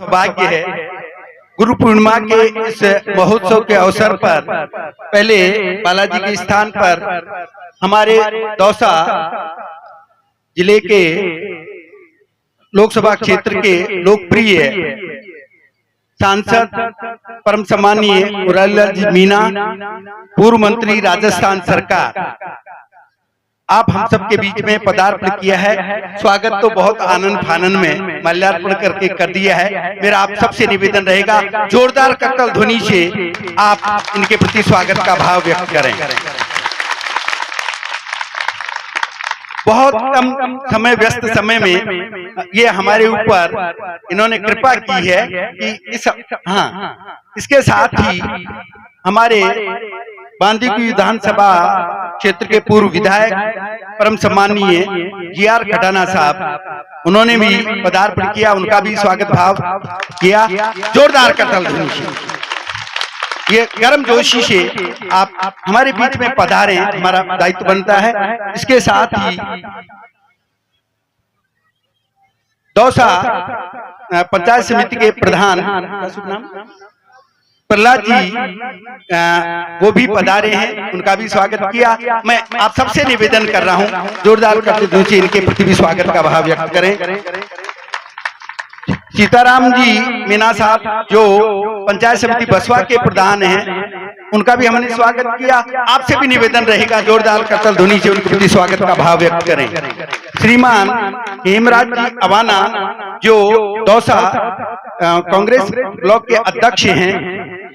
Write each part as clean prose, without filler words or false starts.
सौभाग्य है गुरु पूर्णिमा के इस महोत्सव के अवसर पर पहले बालाजी के स्थान पर हमारे दौसा जिले के लोकसभा क्षेत्र के लोकप्रिय सांसद परम सम्मानीय मुरारीलाल जी मीणा, पूर्व मंत्री राजस्थान सरकार, आप हम सबके बीच में पदार्पण किया है। स्वागत तो बहुत आनंद फानन में माल्यार्पण करके कर दिया है। मेरा आप सबसे निवेदन रहेगा जोरदार करतल ध्वनि से आप इनके प्रति स्वागत का भाव व्यक्त करें। बहुत कम समय, व्यस्त समय में ये हमारे ऊपर इन्होंने कृपा की है कि इसके साथ ही हमारे बांदीकुई विधानसभा क्षेत्र के पूर्व विधायक परम सम्मानीय जीआर खटाना साहब, उन्होंने भी पदार्पण किया, उनका भी स्वागत भाव किया। जोरदार करतल ध्वनि से ये गर्म जोशी से आप हमारे बीच में पधारें, हमारा दायित्व बनता है। इसके साथ ही दौसा पंचायत समिति के प्रधान प्रहलाद जी वो भी पधारे हैं, उनका भी स्वागत किया। मैं आप सबसे निवेदन कर रहा हूं जोरदार करते हुए इनके प्रति भी स्वागत का भाव व्यक्त करें। सीताराम जी मीणा साहब जो पंचायत समिति बसवा के प्रधान हैं, उनका भी हमने स्वागत किया। आपसे भी निवेदन रहेगा जोरदार करतल ध्वनि से उनके प्रति स्वागत का भाव व्यक्त करें। श्रीमान हेमराज जी अवाना जो दौसा कांग्रेस ब्लॉक के अध्यक्ष हैं,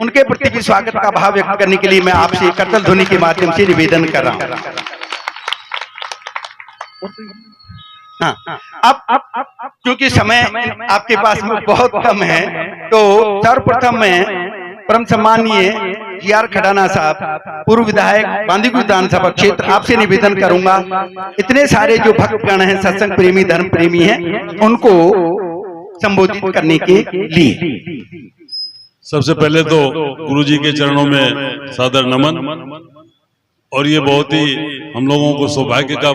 उनके प्रति भी स्वागत का भाव व्यक्त करने के लिए मैं आपसे करतल ध्वनि के माध्यम से निवेदन कर रहा हूं। अब क्योंकि समय आपके पास में बहुत कम है, तो सर्वप्रथम मैं परम सम्मानीय जीआर खटाना साहब, पूर्व विधायक बांदीकुई विधानसभा क्षेत्र, आपसे निवेदन करूंगा इतने सारे जो भक्तगण हैं, सत्संग प्रेमी, धर्म प्रेमी हैं, उनको संबोधित करने के लिए सबसे पहले तो गुरुजी के चरणों में सादर नमन। और ये बहुत ही हम लोगों को सौभाग्य का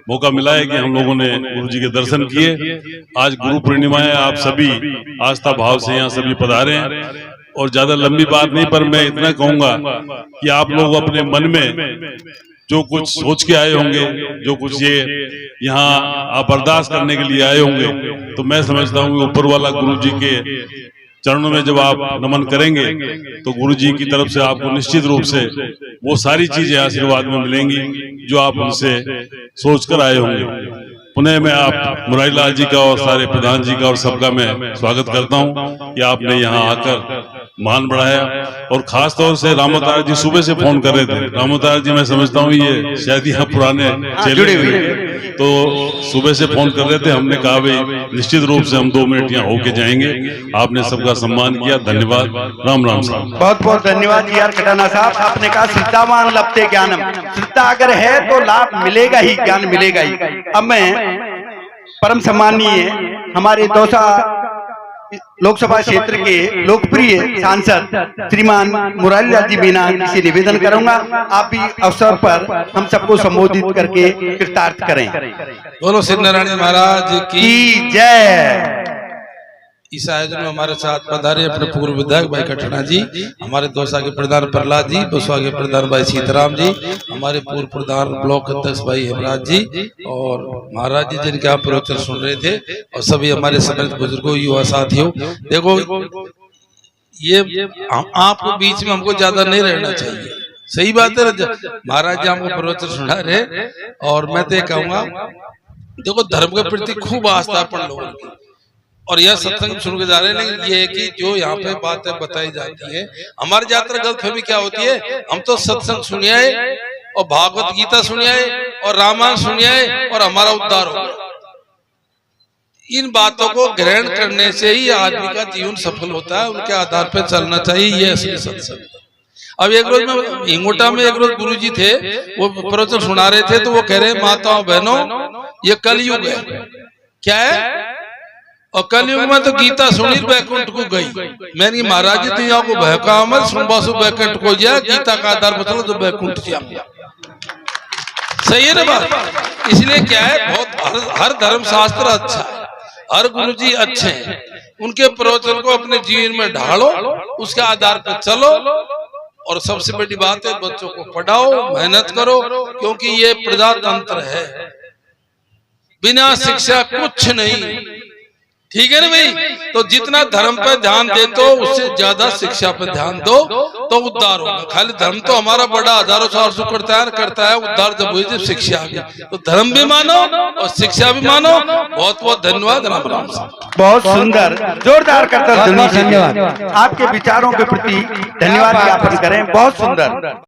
मौका मिला है कि हम लोगों ने गुरुजी के दर्शन किए। आज गुरु पूर्णिमा है, आप सभी आस्था भाव से यहाँ सभी पधारे हैं। और ज्यादा लंबी बात नहीं, पर मैं इतना कहूंगा कि आप लोग अपने मन में जो कुछ सोच के आए होंगे, जो कुछ ये यहाँ आप अरदास करने के लिए आए होंगे, तो मैं समझता हूँ ऊपर वाला गुरु जी के चरणों में जब आप नमन करेंगे तो गुरु जी की तरफ से आपको निश्चित रूप से वो सारी चीजें आशीर्वाद में मिलेंगी जो आप उनसे सोच कर आए होंगे। पुनः मैं आप मुरारीलाल जी का और सारे प्रधान जी का और सबका मैं स्वागत करता हूं कि आपने यहाँ आकर मान बढ़ाया। और खास तौर से रामोतार जी सुबह से फोन कर रहे थे। रामोतार जी मैं समझता हूँ ये शायद यहाँ पुराने जुड़े हुए, तो सुबह से फोन कर रहे थे। हमने कहा भाई निश्चित रूप से हम 2 मिनट यहाँ होके जाएंगे। आपने सबका सम्मान किया, धन्यवाद। राम राम साहब। बहुत बहुत धन्यवाद जीआर खटाना साहब। आपने कहा श्रद्धावान लभते ज्ञानम, श्रद्धा अगर है तो लाभ मिलेगा ही, ज्ञान मिलेगा ही। अब मैं परम सम्मानीय हमारे दौसा लोकसभा क्षेत्र के लोकप्रिय सांसद श्रीमान मुरारीलाल जी मीणा जी से निवेदन करूंगा, आप भी अवसर पर हम सबको संबोधित करके कृतार्थ करें। बोलो सिद्ध नारायण महाराज की जय। इस आयोजन में हमारे साथ पधारे अपने पूर्व विधायक भाई खटाना जी, हमारे दौसा के प्रधान प्रहलाद जी, बसवा के प्रधान भाई सीताराम जी, हमारे पूर्व प्रधान ब्लॉक अध्यक्ष भाई हेमराज जी और महाराज जी जिनके आप प्रवचन सुन रहे थे, और सभी हमारे सम्मानित बुजुर्गों, युवा साथियों। देखो ये आपको बीच में हमको ज्यादा नहीं रहना चाहिए, सही बात है। महाराज जी हमको प्रवचन सुना रहे, और मैं तो कहूँगा देखो धर्म के प्रति खूब आस्था अपन लोगों की, और यह सत्संग सुन के जा रहे हैं। लेकिन ये है कि जो यहाँ पे बातें बताई जाती है, हमारी ज्यादा गलतफहमी क्या होती है, हम तो सत्संग सुनिए और भागवत गीता सुनिए और रामायण सुनिए और हमारा उद्धार हो गया। इन बातों को ग्रहण करने से ही आदमी का जीवन सफल होता है, उनके आधार पर चलना चाहिए, ये असली सत्संग। अब एक रोज में हिंगोटा में एक रोज गुरु जी थे, वो प्रवचन सुना रहे थे, तो वो कह रहे माताओं बहनों ये कलयुग है। क्या है? और कलयुग में तो गीता सुनी बैकुंठ को गई। मैंने महाराज जी तो यहाँ को बहका मत सुनबा सु बैकुंठ को जा, गीता का आधार बता तो बैकुंठ से सही है ना बात। इसलिए क्या है, बहुत हर धर्म शास्त्र अच्छा है, हर गुरु जी अच्छे हैं, उनके प्रवचन को अपने जीवन में ढालो, उसके आधार पर चलो। और सबसे बड़ी बात है, बच्चों को पढ़ाओ, मेहनत करो, क्योंकि ये प्रजातंत्र है, बिना शिक्षा कुछ नहीं। ठीक है ना भाई? तो जितना धर्म पे ध्यान देते हो उससे ज्यादा शिक्षा पे ध्यान दो तो उद्धार होगा। खाली धर्म तो हमारा बड़ा हजारों साल से करता है, उद्धार जब हुई जब शिक्षा आ गई। तो धर्म भी मानो और शिक्षा भी मानो। बहुत बहुत धन्यवाद। राम राम। बहुत सुंदर, जोरदार करता धन्यवाद। आपके विचारों के प्रति धन्यवाद ज्ञापन करें। बहुत सुंदर।